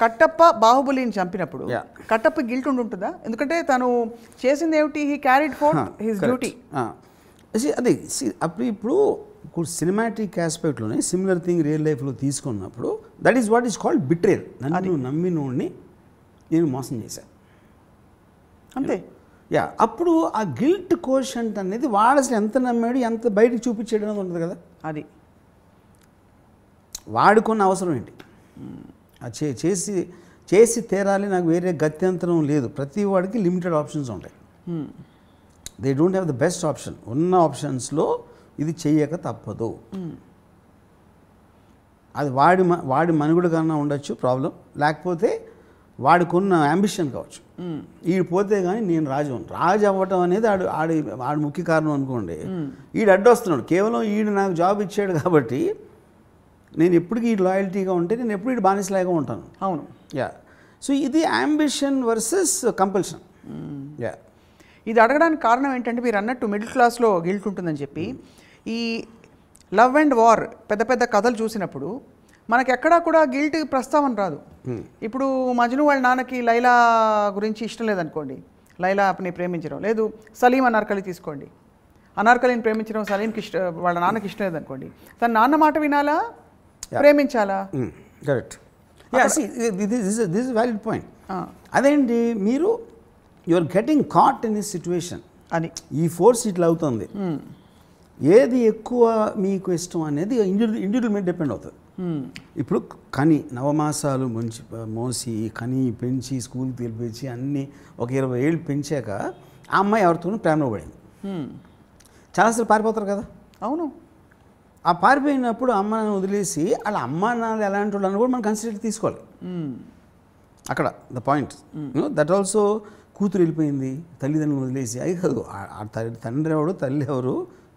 Kattappa బాహుబలిని చంపినప్పుడు Kattappa guilt ఉంటుందా? ఎందుకంటే తను చేసింది ఏమిటి? He carried fourth his duty. అదే ఇప్పుడు సినిమాటిక్ ఆస్పెక్ట్లోనే సిమిలర్ థింగ్ రియల్ లైఫ్లో తీసుకున్నప్పుడు that is what is called betrayal. నన్ను నమ్మినోడిని నేను మోసం చేశాను అంతే. అప్పుడు ఆ గిల్ట్ కోషంట్ అనేది వాడు అసలు ఎంత నమ్మాడు, ఎంత బయటకు చూపించాడు అనేది ఉంటుంది కదా. అది వాడుకున్న అవసరం ఏంటి? చేసి తీరాలి, నాకు వేరే గత్యంతరం లేదు. ప్రతి వాడికి లిమిటెడ్ ఆప్షన్స్ ఉంటాయి. They don't have the best option. ఉన్న ఆప్షన్స్లో ఇది చెయ్యక తప్పదు. అది వాడి మనుగుడు కన్నా ఉండొచ్చు ప్రాబ్లం, లేకపోతే వాడికున్న అంబిషన్ కావచ్చు. ఈడు పోతే కానీ నేను రాజు అవ్వటం అనేది ఆడు ముఖ్య కారణం అనుకోండి. ఈడు అడ్డొస్తున్నాడు, కేవలం ఈడు నాకు జాబ్ ఇచ్చాడు కాబట్టి నేను ఎప్పటికీ ఈ లాయల్టీగా ఉంటే నేను ఎప్పుడు ఇటు బానిసలాగా ఉంటాను. అవును. సో ఇది అంబిషన్ వర్సెస్ కంపల్షన్. ఇది అడగడానికి కారణం ఏంటంటే మీరు అన్నట్టు మిడిల్ క్లాస్లో గిల్ట్ ఉంటుందని చెప్పి ఈ లవ్ అండ్ వార్ పెద్ద పెద్ద కథలు చూసినప్పుడు మనకి ఎక్కడా కూడా గిల్ట్ ప్రస్తావన రాదు. ఇప్పుడు మజ్ను వాళ్ళ నాన్నకి లైలా గురించి ఇష్టం లేదనుకోండి, లైలాని ప్రేమించడం లేదు. సలీం అనార్కలి తీసుకోండి, అనార్కలిని ప్రేమించడం సలీంకి వాళ్ళ నాన్నకి ఇష్టం లేదనుకోండి, తన నాన్న మాట వినాలా, ప్రేమించాలా? Correct. This is valid point. అదేంటి, మీరు you are getting caught in this situation అని ఈ ఫోర్స్ ఇట్లా అవుతుంది. ఏది ఎక్కువ మీకు ఇష్టం అనేది ఇండివిజువల్ మీద డిపెండ్ అవుతుంది. ఇప్పుడు నవమాసాలు మోసి పెంచి స్కూల్కి తెలిపించి అన్నీ ఒక 20 ఏళ్ళు పెంచాక ఆ అమ్మాయి ఎవరితోనూ ప్రేమలో పడింది. చాలాసార్లు పారిపోతారు కదా. అవును. ఆ పారిపోయినప్పుడు అమ్మ నాన్న వదిలేసి వాళ్ళ అమ్మ నాన్న ఎలాంటి వాళ్ళు అని కూడా మనం కన్సిడర్ తీసుకోవాలి. అక్కడ ద పాయింట్. దట్ ఆల్సో కూతురు వెళ్ళిపోయింది, తల్లిదండ్రులు వదిలేసి అది కాదు. తండ్రి ఎవరు, తల్లి ఎవరు,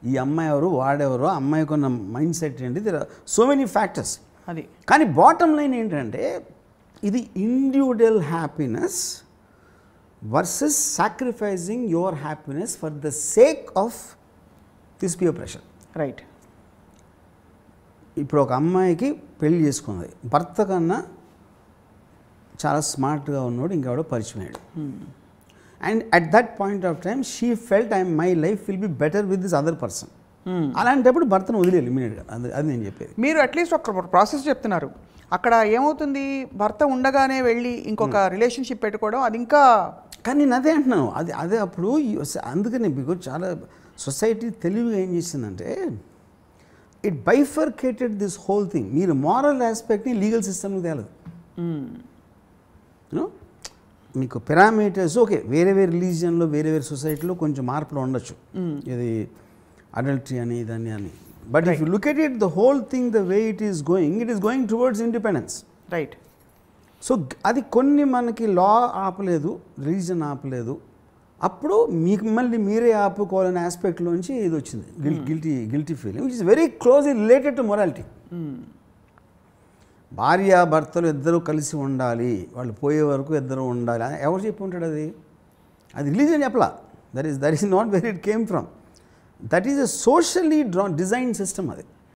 ఈ అమ్మాయి ఎవరు, వాడెవరు, అమ్మాయికి ఉన్న మైండ్ సెట్ ఏంటి, there are so many factors. అది కానీ బాటమ్ లైన్ ఏంటంటే ఇది individual happiness versus sacrificing your happiness for the sake of this peer pressure. Right. ఇప్పుడు ఒక అమ్మాయికి పెళ్లి చేసుకుంది, భర్త కన్నా చాలా స్మార్ట్గా ఉన్నాడు ఇంకెవడో పరిచయం అయ్యాడు. And at that point of time she felt my life will be better with this other person. అలాంటప్పుడు భర్తను వదిలేదు ఇమీడియట్గా. అది నేను చెప్పేది. మీరు అట్లీస్ట్ ఒక ప్రాసెస్ చెప్తున్నారు. అక్కడ ఏమవుతుంది, భర్త ఉండగానే వెళ్ళి ఇంకొక రిలేషన్షిప్ పెట్టుకోవడం అది ఇంకా. కానీ నేను అదే అంటున్నాను, అదే అప్పుడు అందుకని బికాజ్ చాలా సొసైటీ తెలివిగా ఏం చేసిందంటే it bifurcated this whole thing. మీరు మారల్ ఆస్పెక్ట్ని లీగల్ సిస్టమ్కి తేలదు. మీకు పారామీటర్స్ ఓకే, వేరే రిలీజియన్లో వేరే సొసైటీలో కొంచెం మార్పులు ఉండొచ్చు, ఇది అడల్టరీ అని దాన్ని అని. But if you look at it the whole thing the way it is going towards independence. Right. So అది కొన్ని మనకి లా ఆపలేదు, రిలీజన్ ఆపలేదు. అప్పుడు మిమ్మల్ని మీరే ఆపుకోవాలనే ఆస్పెక్ట్లోంచి ఇది వచ్చింది guilty feeling, which is very closely related to morality. భార్య భర్తలు ఇద్దరు కలిసి ఉండాలి, వాళ్ళు పోయే వరకు ఇద్దరు ఉండాలి అని ఎవరు చెప్పి ఉంటాడు? అది రిలీజన్ చెప్పలా. That is not where it came from. That is a socially design system. అది